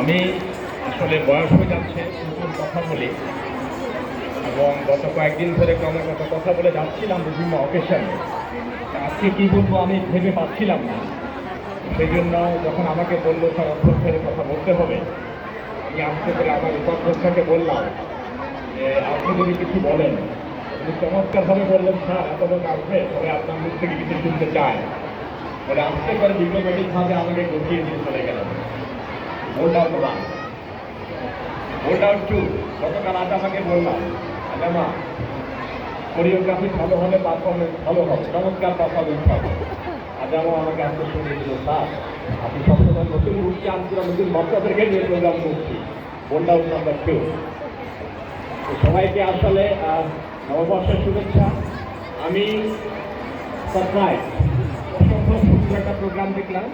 আমি আসলে বয়স হয়ে যাচ্ছে, প্রচুর কথা বলি এবং গত কয়েকদিন ধরে ক্রমাগত কথা বলে যাচ্ছিলাম বিভিন্ন অকেশনে। আজকে কী বলবো আমি ভেবে পাচ্ছিলাম না। সেই জন্য যখন আমাকে বললো স্যার অধ্যক্ষের কথা বলতে হবে, আমি আজকে করে আমার উপাধ্যক্ষকে বললাম যে আপনি যদি কিছু বলেন। উনি চমৎকারভাবে বললেন, স্যার এত লোক আসবে, তবে আপনার মুখ থেকে কিছু শুনতে চায়। বলে আসতে করে ডিপ্লোম্যাটিকভাবে আমাকে গুছিয়ে দিয়ে চলে গেলেন। Hold out one, hold out to. গতকাল আজ আমাকে বললাম, আজামা কোরিওগ্রাফি ভালো হলে পারফরমেন্স ভালো হবে, চমৎকার পারফরমেন্স হবে। আজামা আমাকে আজকে শুনিয়ে দিল, স্যার আপনি সবসময় নতুন রূপকে আনছিলাম, নতুন বাচ্চাদেরকে নিয়ে প্রোগ্রাম করছি। Hold out number 2। সবাইকে আসলে নববর্ষের শুভেচ্ছা। আমি সারপ্রাইজ, অসম্ভব সুন্দর একটা প্রোগ্রাম দেখলাম।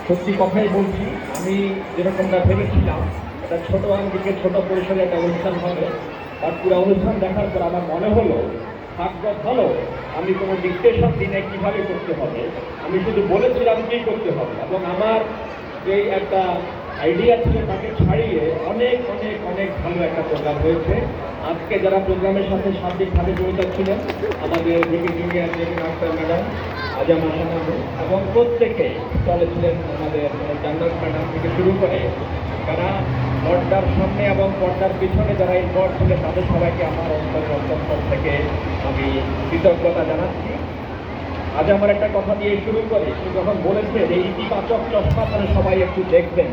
সত্যি কথাই বলছি, আমি যেরকমটা ভেবেছিলাম এটা ছোট আঙ্গিকে ছোট পরিসরে একটা অনুষ্ঠান হবে, আর পুরো অনুষ্ঠান দেখার পর আমার মনে হলো ভাগ্য ভালো আমি কোনো ডিকটেশন দিনে কীভাবে করতে হবে, আমি শুধু বলেছিলাম কী করতে হবে, এবং আমার যে একটা আইডিয়া ছিল তাকে ছাড়িয়ে অনেক অনেক অনেক ভালো একটা প্রোগ্রাম হয়েছে। আজকে যারা প্রোগ্রামের সাথে সার্বিকভাবে জড়িত ছিলেন, আমাদের VP junior Jebin Akter madam, আজামা সামাদু, এবং প্রত্যেকে চলে ছিলেন আমাদের জান্নাত ম্যাডাম থেকে শুরু করে যারা পর্দার সামনে এবং পর্দার পিছনে যারা ইনভলভ ছিলেন, তাদের সবাইকে আমার অন্তর থেকে আমি কৃতজ্ঞতা জানাচ্ছি। আজ আমার একটা কথা দিয়ে শুরু করে, যখন বলেছে যে ইতিবাচক চশমা করে সবাই একটু দেখবেন,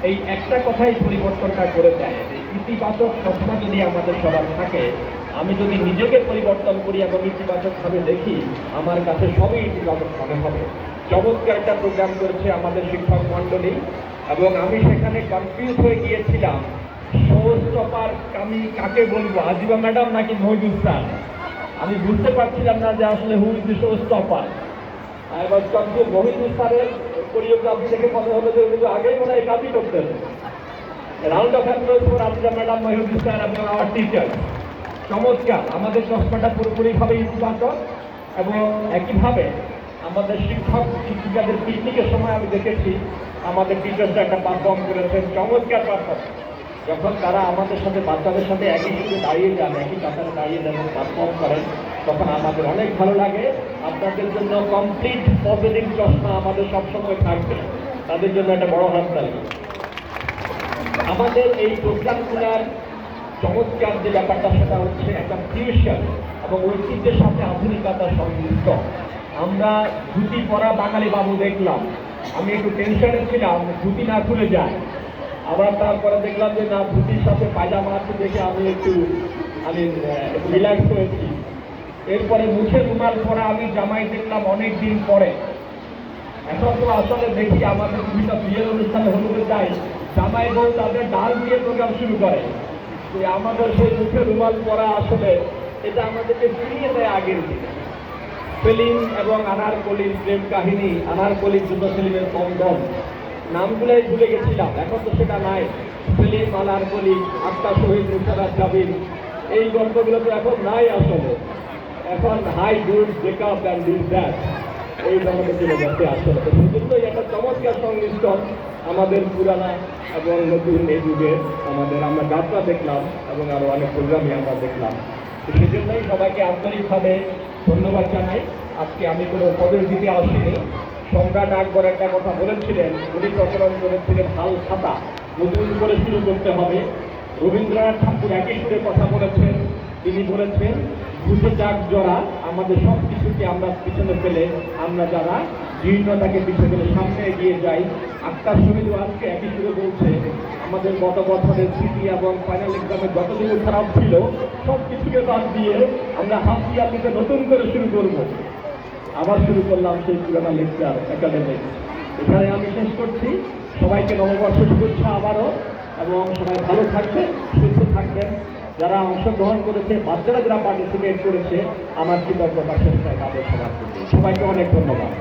এই একটা কথাই পরিবর্তনটা করে দেয়। ইতিবাচক চশমা যদি আমাদের সবার থাকে, আমি যদি নিজেকে পরিবর্তন করি এবং ইতিবাচকভাবে দেখি, আমার কাছে সবই ইতিবাচক মনে হবে। চমৎকার একটা প্রোগ্রাম করেছে আমাদের শিক্ষক মণ্ডলী, এবং আমি সেখানে কনফিউজ হয়ে গিয়েছিলাম শোস্টপার আমি কাকে বলবো, আজিবা ম্যাডাম নাকি মহিদুল স্যার। আমি বুঝতে পারছিলাম না যে আসলে হু ইজ দ্য শোস্টপার। এবার কনফিউজ, মহিদুল স্যারের কোরিওগ্রাফি দেখে মনে হলো যে উনি তো আগেই মনে হয় কাজই করতেন। Round of applause for Ajiba madam, Mohidul sir এবং আমার টিচার। চমৎকার, আমাদের চশমাটা পুরোপুরিভাবে ইতিবাচক। এবং একইভাবে আমাদের শিক্ষক শিক্ষিকাদের পিকনিকের সময় আমি দেখেছি আমাদের টিচার্সরা একটা পারফর্ম করেছেন, চমৎকার পারফর্ম। যখন তারা আমাদের সাথে বাচ্চাদের সাথে একই সুরে দাঁড়িয়ে যান, একই কাতারে দাঁড়িয়ে যান, পারফর্ম করেন, তখন আমাদের অনেক ভালো লাগে। আপনাদের জন্য কমপ্লিট পজিটিভ চশমা আমাদের সবসময় থাকবে, তাদের জন্য একটা বড় হাততালি। আমাদের এই প্রোগ্রামগুলোর চমৎকার যে ব্যাপারটা সেটা হচ্ছে একটা ফিউশন এবং ঐতিহ্যের সাথে আধুনিকতার সংযুক্ত। আমরা ধুতি পরা বাঙালি বাবু দেখলাম, আমি একটু টেনশনে ছিলাম ধুতি না খুলে যায়। আবার তারপরে দেখলাম যে না, ধুতির সাথে পায়জামা আছে দেখে আমি একটু রিল্যাক্স হয়েছি। এরপরে মুখে রুমাল পরা আমি জামাই দেখলাম অনেক দিন পরে। এখন তো আসলে দেখি আমাদের বিভিন্ন বিয়ের অনুষ্ঠানে হলুদে যায়, জামাই বউ তাদের ডাল দিয়ে প্রোগ্রাম শুরু করে। যে আমাদের সেই মুখে রুমাল পরা আসলে এটা আমাদেরকে ফিরিয়ে দেয় আগের দিনে। সেলিম এবং আনারকলির প্রেম কাহিনী, আনারকলির যুদ্ধ সেলিমের কন্দন, নামগুলোই ভুলে গেছিলাম, এখন তো সেটা নাই। সেলিম, আনারকলি, আক্তার শহীদ, মুশাররফ জাবির, এই গল্পগুলো তো এখন নাই আসলে। এখন hi good Jacob and this that, এই ধরনের চলে যাচ্ছে আসলে। তো সেজন্যই একটা চমৎকার সংমিশ্রণ আমাদের পুরানা এবং নতুন এই যুগে আমরা যাত্রা দেখলাম এবং আরও অনেক প্রোগ্রামই আমরা দেখলাম। তো সেজন্যই সবাইকে আন্তরিকভাবে ধন্যবাদ জানাই। আজকে আমি কোনো পদের দিতে আসিনি। সম্রাট আকবর একটা কথা বলেছিলেন, উনি প্রচলন করেছিলেন হাল খাতা নতুন করে শুরু করতে হবে। রবীন্দ্রনাথ ঠাকুর একই সুরে কথা বলেছেন, তিনি বলেছেন বুঝে যাক জরা, আমাদের সব কিছুকে আমরা পিছনে ফেলে আমরা যারা জীর্ণতাকে পিছনে ফেলে সামনে এগিয়ে যাই। আক্তার শহীদও আজকে একই সুরে বলছে আমাদের গত বছরের স্মৃতি এবং ফাইনাল এক্সামে যতটুকু খারাপ ছিল সব কিছুকে বাদ দিয়ে আমরা হাসি আলিতে নতুন করে শুরু করব। আবার শুরু করলাম সেই পুরানা লেকচার একাডেমিক। এখানে আমি শেষ করছি। সবাইকে নববর্ষের শুভেচ্ছা আবারও, এবং সবাই ভালো থাকবেন, সুস্থ থাকবেন। যারা অংশগ্রহণ করেছে, বাচ্চারা যারা পার্টিসিপেট করেছে, আমার কৃতজ্ঞতা শেষ হয় তাদের সবার প্রতি। সবাইকে অনেক ধন্যবাদ।